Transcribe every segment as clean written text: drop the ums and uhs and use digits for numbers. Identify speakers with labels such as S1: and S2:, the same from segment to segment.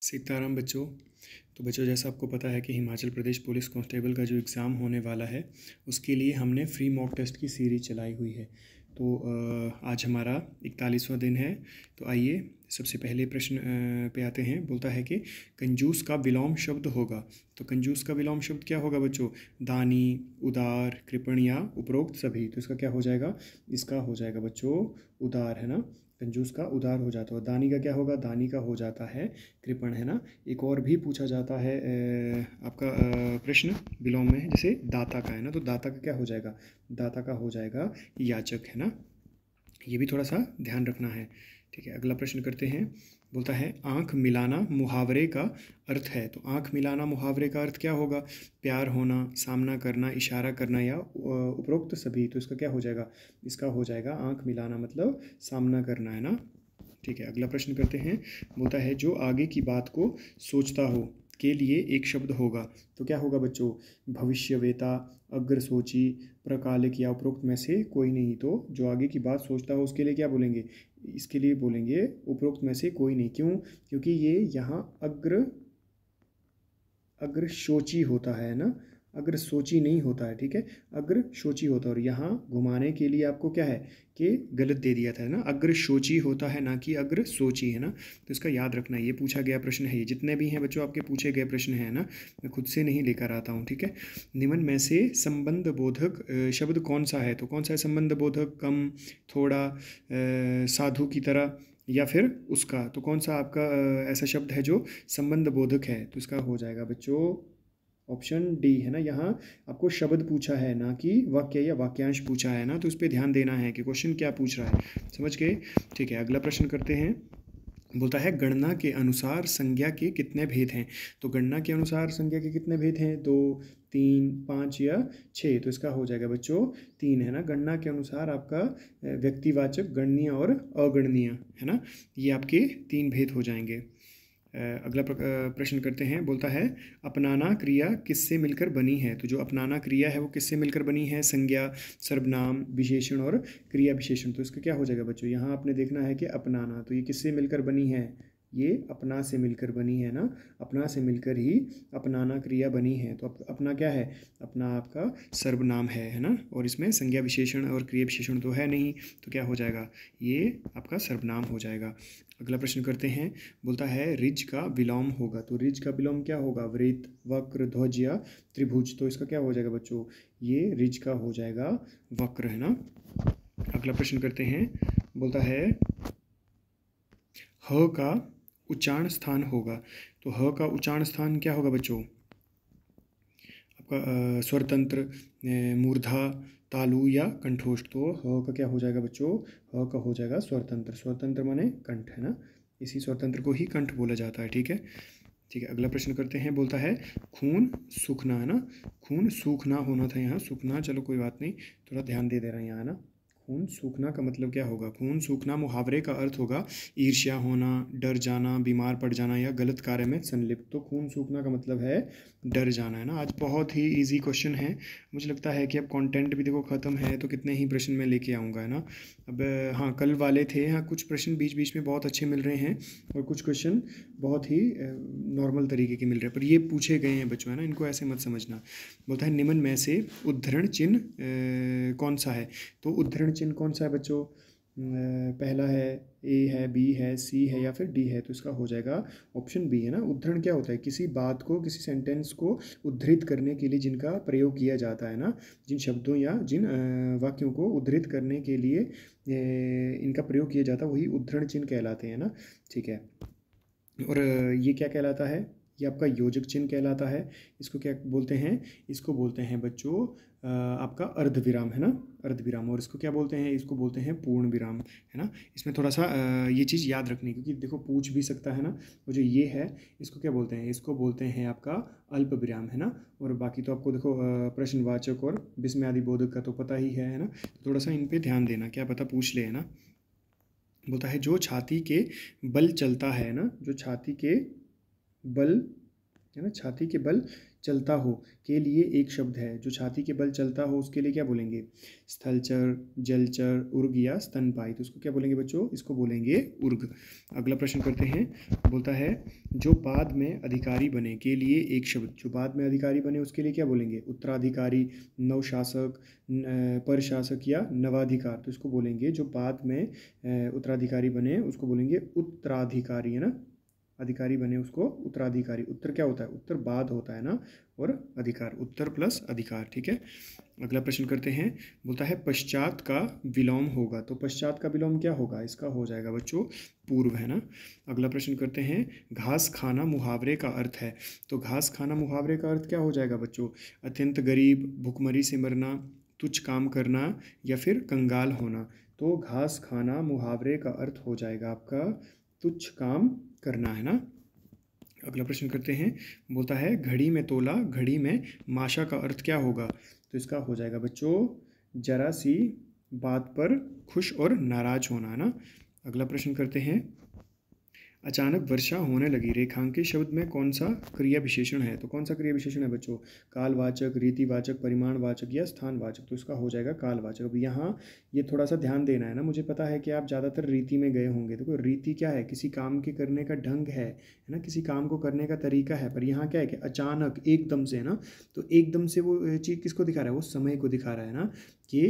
S1: सीताराम बच्चों। तो बच्चों, जैसा आपको पता है कि हिमाचल प्रदेश पुलिस कांस्टेबल का जो एग्ज़ाम होने वाला है उसके लिए हमने फ्री मॉक टेस्ट की सीरीज चलाई हुई है। तो आज हमारा 41वां दिन है। तो आइए सबसे पहले प्रश्न पे आते हैं। बोलता है कि कंजूस का विलोम शब्द होगा। तो कंजूस का विलोम शब्द क्या होगा बच्चों? दानी, उदार, कृपण या उपरोक्त सभी। तो इसका क्या हो जाएगा? इसका हो जाएगा बच्चों उदार, है ना। कंजूस का उदार हो जाता है। दानी का क्या होगा? दानी का हो जाता है कृपण, है ना। एक और भी पूछा जाता है आपका प्रश्न विलोम में, जैसे दाता का, है ना। तो दाता का क्या हो जाएगा? दाता का हो जाएगा याचक, है ना। ये भी थोड़ा सा ध्यान रखना है। ठीक है, अगला प्रश्न करते हैं। बोलता है आंख मिलाना मुहावरे का अर्थ है। तो आंख मिलाना मुहावरे का अर्थ क्या होगा? प्यार होना, सामना करना, इशारा करना या उपरोक्त सभी। तो इसका क्या हो जाएगा? इसका हो जाएगा आंख मिलाना मतलब सामना करना, है ना। ठीक है, अगला प्रश्न करते हैं। बोलता है जो आगे की बात को सोचता हो के लिए एक शब्द होगा। तो क्या होगा बच्चों? भविष्यवेता, अग्रसोची, प्रकालिक या उपरोक्त में से कोई नहीं। तो जो आगे की बात सोचता हो उसके लिए क्या बोलेंगे? इसके लिए बोलेंगे उपरोक्त में से कोई नहीं। क्यों? क्योंकि ये यहाँ अग्रशोची होता है ना, अग्रसोची नहीं होता है। ठीक है, अग्रशोची होता है। और यहाँ घुमाने के लिए आपको क्या है कि गलत दे दिया था, है ना। अग्रशोची होता है ना कि अग्रसोची, है ना। तो इसका याद रखना, ये पूछा गया प्रश्न है। ये जितने भी हैं बच्चों आपके पूछे गए प्रश्न हैं ना, मैं खुद से नहीं लेकर आता हूँ। ठीक है, निम्न में से संबंध बोधक शब्द कौन सा है? तो कौन सा है संबंध बोधक? कम, थोड़ा, साधु की तरह या फिर उसका। तो कौन सा आपका ऐसा शब्द है जो संबंध बोधक है? तो इसका हो जाएगा बच्चों ऑप्शन डी, है ना। यहाँ आपको शब्द पूछा है ना कि वाक्य या वाक्यांश पूछा है ना। तो इस पर ध्यान देना है कि क्वेश्चन क्या पूछ रहा है। समझ गए? ठीक है, अगला प्रश्न करते हैं। बोलता है गणना के अनुसार संज्ञा के कितने भेद हैं? तो गणना के अनुसार संज्ञा के कितने भेद हैं? 2, 3, 5 या 6। तो इसका हो जाएगा बच्चों 3, है ना। गणना के अनुसार आपका व्यक्तिवाचक, गणनीय और अगणनीय, है ना। ये आपके 3 भेद हो जाएंगे। अगला प्रश्न करते हैं। बोलता है अपनाना क्रिया किससे मिलकर बनी है? तो जो अपनाना क्रिया है वो किससे मिलकर बनी है? संज्ञा, सर्वनाम, विशेषण और क्रिया विशेषण। तो इसका क्या हो जाएगा बच्चों? यहाँ आपने देखना है कि अपनाना, तो ये किससे मिलकर बनी है? ये अपना से मिलकर बनी है ना। अपना से मिलकर ही अपनाना क्रिया बनी है। तो अपना क्या है? अपना आपका सर्वनाम है ना। और इसमें संज्ञा, विशेषण और क्रिया विशेषण तो है नहीं। तो क्या हो जाएगा? ये आपका सर्वनाम हो जाएगा। अगला प्रश्न करते हैं। बोलता है रिज का विलोम होगा। तो रिज का विलोम क्या होगा? वृत्त, वक्र, ध्वज या त्रिभुज। तो इसका क्या हो जाएगा बच्चों? ये रिज का हो जाएगा वक्र, है ना। अगला प्रश्न करते हैं। बोलता है ह का उच्चारण स्थान होगा। तो ह का उच्चारण स्थान क्या होगा बच्चों? आपका स्वरतंत्र, मूर्धा, तालु या कंठोष्ठ। तो ह का क्या हो जाएगा बच्चों? ह का हो जाएगा स्वरतंत्र। स्वरतंत्र माने कंठ, है ना। इसी स्वरतंत्र को ही कंठ बोला जाता है। ठीक है। ठीक है, अगला प्रश्न करते हैं। बोलता है खून सूखना, है ना। खून सूखना होना था यहाँ, सूखना, चलो कोई बात नहीं, थोड़ा ध्यान दे रहे हैं यहाँ ना। खून सूखना का मतलब क्या होगा? खून सूखना मुहावरे का अर्थ होगा ईर्ष्या होना, डर जाना, बीमार पड़ जाना या गलत कार्य में संलिप्त। तो खून सूखना का मतलब है डर जाना, है ना। आज बहुत ही इजी क्वेश्चन है। मुझे लगता है कि अब कंटेंट भी देखो ख़त्म है, तो कितने ही प्रश्न मैं लेके आऊँगा, है ना। अब हाँ, कल वाले थे, हाँ कुछ प्रश्न बीच बीच में बहुत अच्छे मिल रहे हैं और कुछ क्वेश्चन बहुत ही नॉर्मल तरीके के मिल रहे हैं, पर ये पूछे गए हैं बच्चों, है ना। इनको ऐसे मत समझना। बोलता है निम्न में से उद्धरण चिन्ह कौन सा है? तो उद्धरण चिन्ह कौन सा है बच्चों? पहला है, ए है, बी है, सी है या फिर डी है। तो इसका हो जाएगा ऑप्शन बी, है ना। उद्धरण क्या होता है? किसी बात को, किसी सेंटेंस को उद्धृत करने के लिए जिनका प्रयोग किया जाता है ना, जिन शब्दों या जिन वाक्यों को उद्धृत करने के लिए इनका प्रयोग किया जाता है, वही उद्धरण चिन्ह कहलाते हैं ना। ठीक है। और ये क्या कहलाता है? ये आपका योजक चिन्ह कहलाता है। इसको क्या बोलते हैं? इसको बोलते हैं बच्चों आपका अर्धविराम, है ना। अर्धविराम। और इसको क्या बोलते हैं? इसको बोलते हैं पूर्ण विराम, है ना। इसमें थोड़ा सा ये चीज़ याद रखनी, क्योंकि देखो पूछ भी सकता है ना। और जो ये है इसको क्या बोलते हैं? इसको बोलते हैं आपका अल्प विराम, है ना। और बाकी तो आपको देखो प्रश्नवाचक और विस्मयादि बोधक का तो पता ही है ना। तो थोड़ा सा इन पर ध्यान देना, क्या पता पूछ ले, है ना। बोलता है जो छाती के बल चलता है ना, जो छाती के बल है ना, छाती के बल चलता हो के लिए एक शब्द है, जो छाती के बल चलता हो उसके लिए क्या बोलेंगे? स्थलचर, जलचर, उर्ग या स्तनपायी। तो उसको क्या बोलेंगे बच्चों? इसको बोलेंगे उर्ग। अगला प्रश्न करते हैं, बोलता है जो बाद में अधिकारी बने के लिए एक शब्द, जो बाद में अधिकारी बने उसके लिए क्या बोलेंगे? उत्तराधिकारी, नवशासक, परशासक या नवाधिकार। तो इसको बोलेंगे जो बाद में उत्तराधिकारी बने उसको बोलेंगे उत्तराधिकारी, है ना, अधिकारी बने उसको उत्तराधिकारी। उत्तर क्या होता है? उत्तर बाद होता है ना, और अधिकार, उत्तर प्लस अधिकार, ठीक है। अगला प्रश्न करते हैं, बोलता है पश्चात का विलोम होगा। तो पश्चात का विलोम क्या होगा? इसका हो जाएगा बच्चों पूर्व, है ना। अगला प्रश्न करते हैं, घास खाना मुहावरे का अर्थ है। तो घास खाना मुहावरे का अर्थ क्या हो जाएगा बच्चों? अत्यंत गरीब, भुखमरी से मरना, तुच्छ काम करना या फिर कंगाल होना। तो घास खाना मुहावरे का अर्थ हो जाएगा आपका तुच्छ काम करना, है ना। अगला प्रश्न करते हैं, बोलता है घड़ी में तोला, घड़ी में माशा का अर्थ क्या होगा? तो इसका हो जाएगा बच्चों जरा सी बात पर खुश और नाराज होना, है ना। अगला प्रश्न करते हैं, अचानक वर्षा होने लगी, रेखांकित शब्द में कौन सा क्रिया विशेषण है? तो कौन सा क्रिया विशेषण है बच्चों? कालवाचक, रीतिवाचक, परिमाणवाचक या स्थानवाचक। तो इसका हो जाएगा कालवाचक। अब यहाँ ये थोड़ा सा ध्यान देना है ना, मुझे पता है कि आप ज़्यादातर रीति में गए होंगे। देखो रीति क्या है? किसी काम के करने का ढंग है ना, किसी काम को करने का तरीका है। पर यहाँ क्या है कि अचानक एकदम से, है ना, तो एकदम से वो चीज़ किसको दिखा रहा है? वो समय को दिखा रहा है ना, कि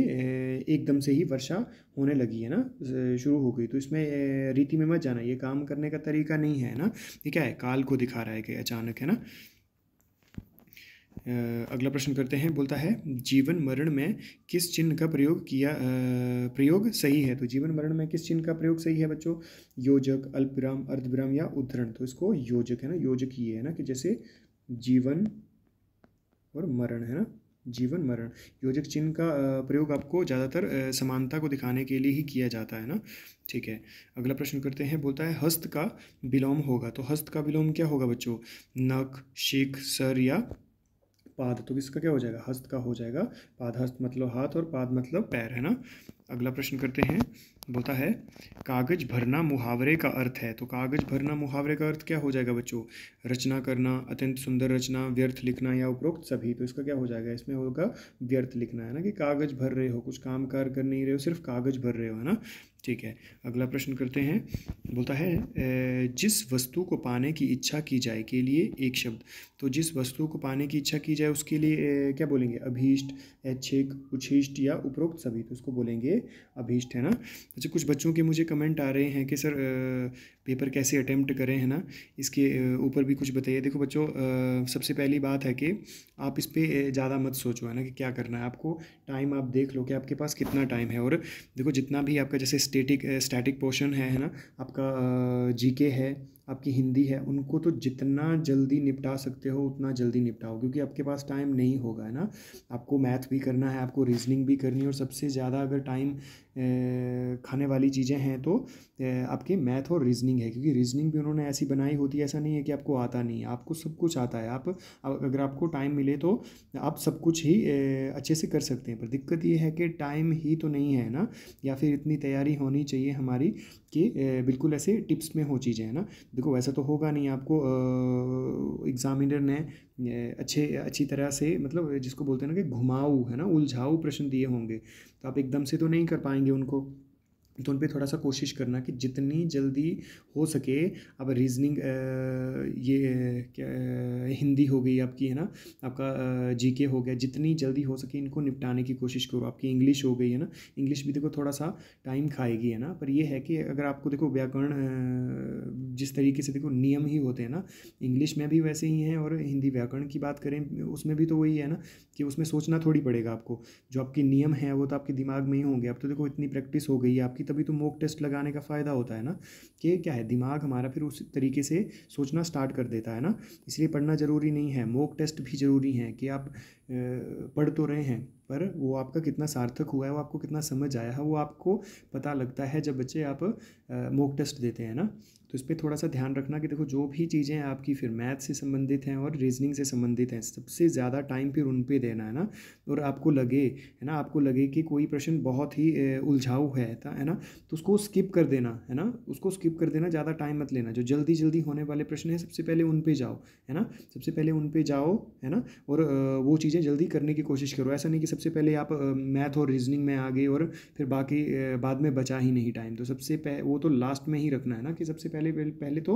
S1: एकदम से ही वर्षा होने लगी, है ना, शुरू हो गई। तो इसमें रीति में मत जाना, ये काम करने का तरीका नहीं है ना, ये क्या है? काल को दिखा रहा है कि अचानक, है ना। अगला प्रश्न करते हैं, बोलता है जीवन मरण में किस चिन्ह का प्रयोग सही है? तो जीवन मरण में किस चिन्ह का प्रयोग सही है बच्चों? योजक, अल्पविराम, अर्धविराम या उद्धरण। तो इसको योजक, है ना, योजक ये है ना, कि जैसे जीवन और मरण, है ना, जीवन मरण। योजक चिन्ह का प्रयोग आपको ज़्यादातर समानता को दिखाने के लिए ही किया जाता है ना, ठीक है। अगला प्रश्न करते हैं, बोलता है हस्त का विलोम होगा। तो हस्त का विलोम क्या होगा बच्चों? नख, शिख, सर या पाद। तो किसका क्या हो जाएगा? हस्त का हो जाएगा पाद। हस्त मतलब हाथ और पाद मतलब पैर, है ना। अगला प्रश्न करते हैं, बोलता है कागज भरना मुहावरे का अर्थ है। तो कागज भरना मुहावरे का अर्थ क्या हो जाएगा बच्चों? रचना करना, अत्यंत सुंदर रचना, व्यर्थ लिखना या उपरोक्त सभी। तो इसका क्या हो जाएगा? इसमें होगा व्यर्थ लिखना, है ना, कि कागज भर रहे हो, कुछ काम कार कर नहीं रहे हो, सिर्फ कागज भर रहे हो, है ना, ठीक है। अगला प्रश्न करते हैं, बोलता है जिस वस्तु को पाने की इच्छा की जाए के लिए एक शब्द। तो जिस वस्तु को पाने की इच्छा की जाए उसके लिए क्या बोलेंगे? अभीष्ट, ऐच्छिक, उच्छिष्ट या उपरोक्त सभी। तो इसको बोलेंगे अभीष्ट, है ना। अच्छा, कुछ बच्चों के मुझे कमेंट आ रहे हैं कि सर पेपर कैसे अटेम्प्ट करें, है ना, इसके ऊपर भी कुछ बताइए। देखो बच्चों, सबसे पहली बात है कि आप इस पर ज़्यादा मत सोचो, है ना, कि क्या करना है आपको। टाइम आप देख लो कि आपके पास कितना टाइम है, और देखो जितना भी आपका जैसे स्टैटिक पोर्शन है ना, आपका जीके है, आपकी हिंदी है, उनको तो जितना जल्दी निपटा सकते हो उतना जल्दी निपटाओ, क्योंकि आपके पास टाइम नहीं होगा, है ना। आपको मैथ भी करना है, आपको रीजनिंग भी करनी है, और सबसे ज़्यादा अगर टाइम खाने वाली चीज़ें हैं तो आपके मैथ और रीजनिंग है, क्योंकि रीजनिंग भी उन्होंने ऐसी बनाई होती है, ऐसा नहीं है कि आपको आता नहीं है, आपको सब कुछ आता है। आप अगर आपको टाइम मिले तो आप सब कुछ ही अच्छे से कर सकते हैं। पर दिक्कत ये है कि टाइम ही तो नहीं है ना, या फिर इतनी तैयारी होनी चाहिए हमारी कि बिल्कुल ऐसे टिप्स में हो चीज़ें, है ना। देखो वैसा तो होगा नहीं, आपको एग्जामिनर ने अच्छी तरह से, मतलब जिसको बोलते हैं ना कि घुमाऊ, है ना, उलझाऊ प्रश्न दिए होंगे, तो आप एकदम से तो नहीं कर पाएंगे उनको। तो उन पर थोड़ा सा कोशिश करना कि जितनी जल्दी हो सके। अब रीजनिंग, ये क्या, हिंदी हो गई आपकी, है ना, आपका जीके हो गया, जितनी जल्दी हो सके इनको निपटाने की कोशिश करो। आपकी इंग्लिश हो गई, है ना, इंग्लिश भी देखो थोड़ा सा टाइम खाएगी, है ना। पर ये है कि अगर आपको देखो व्याकरण, जिस तरीके से देखो नियम ही होते हैं ना, इंग्लिश में भी वैसे ही हैं, और हिंदी व्याकरण की बात करें उसमें भी तो वही है ना, कि उसमें सोचना थोड़ी पड़ेगा आपको। जो आपके नियम हैं वो तो आपके दिमाग में ही होंगे। अब तो देखो इतनी प्रैक्टिस हो गई है आपकी, तभी तो मॉक टेस्ट लगाने का फ़ायदा होता है ना, कि क्या है, दिमाग हमारा फिर उस तरीके से सोचना स्टार्ट कर देता है ना। इसलिए पढ़ना ज़रूरी नहीं है, मॉक टेस्ट भी ज़रूरी है कि आप पढ़ तो रहे हैं, पर वो आपका कितना सार्थक हुआ है, वो आपको कितना समझ आया है, वो आपको पता लगता है जब बच्चे आप मॉक टेस्ट देते हैं ना। तो तो इस पर थोड़ा सा ध्यान रखना कि देखो जो भी चीज़ें आपकी फिर मैथ से संबंधित हैं और रीजनिंग से संबंधित हैं, सबसे ज़्यादा टाइम फिर उन पे देना है ना। और आपको लगे, है ना, आपको लगे कि कोई प्रश्न बहुत ही उलझाऊ है ना, तो उसको स्किप कर देना, है ना, उसको स्किप कर देना, ज़्यादा टाइम मत लेना। जो जल्दी जल्दी होने वाले प्रश्न हैं सबसे पहले उन पे जाओ, है ना, सबसे पहले उन पे जाओ, है ना, और वो चीज़ें जल्दी करने की कोशिश करो। ऐसा नहीं कि सबसे पहले आप मैथ और रीजनिंग में आ गए और फिर बाकी बाद में बचा ही नहीं टाइम। तो वो तो लास्ट में ही रखना है ना, कि सबसे पहले पहले तो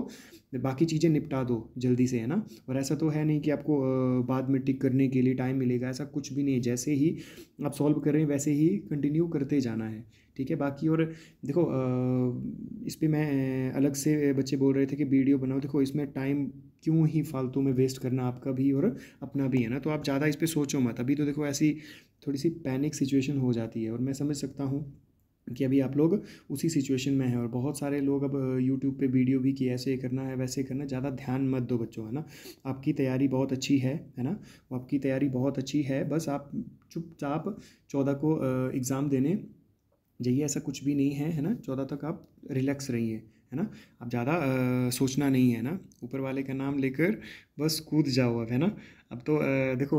S1: बाकी चीज़ें निपटा दो जल्दी से, है ना। और ऐसा तो है नहीं कि आपको बाद में टिक करने के लिए टाइम मिलेगा, ऐसा कुछ भी नहीं है। जैसे ही आप सॉल्व कर रहे हैं वैसे ही कंटिन्यू करते जाना है, ठीक है। बाकी और देखो इस पे मैं अलग से बच्चे बोल रहे थे कि वीडियो बनाओ, देखो इसमें टाइम क्यों ही फालतू में वेस्ट करना, आपका भी और अपना भी, है ना। तो आप ज़्यादा इस पे सोचो मत। अभी तो देखो ऐसी थोड़ी सी पैनिक सिचुएशन हो जाती है, और मैं समझ सकता हूँ कि अभी आप लोग उसी सिचुएशन में हैं। और बहुत सारे लोग अब यूट्यूब पे वीडियो भी कि ऐसे करना है वैसे करना है, ज़्यादा ध्यान मत दो बच्चों, है ना। आपकी तैयारी बहुत अच्छी है ना, आपकी तैयारी बहुत अच्छी है। बस आप चुपचाप 14 को एग्ज़ाम देने जाइए, ऐसा कुछ भी नहीं है ना। 14 तक आप रिलैक्स रहिए, है ना। अब ज़्यादा सोचना नहीं है ना, ऊपर वाले का नाम लेकर बस कूद जाओ अब, है ना। अब तो देखो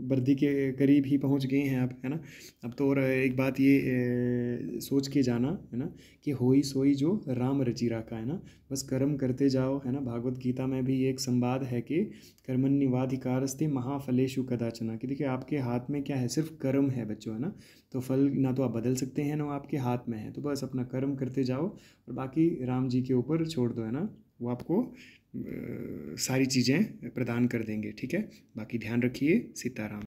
S1: वर्दी के करीब ही पहुंच गए हैं आप, है ना। अब तो और एक बात ये सोच के जाना, है ना, कि होई सोई जो राम रचि राखा, है ना। बस कर्म करते जाओ, है ना। भागवत गीता में भी एक संवाद है कि कर्मण्येवाधिकारस्ते महाफलेषु कदाचन, कि देखिए आपके हाथ में क्या है, सिर्फ कर्म है बच्चों, है ना। तो फल ना तो आप बदल सकते हैं ना आपके हाथ में है। तो बस अपना कर्म करते जाओ और बाकी राम जी के ऊपर छोड़ दो, है ना। वो आपको सारी चीज़ें प्रदान कर देंगे, ठीक है। बाकी ध्यान रखिए। सीताराम।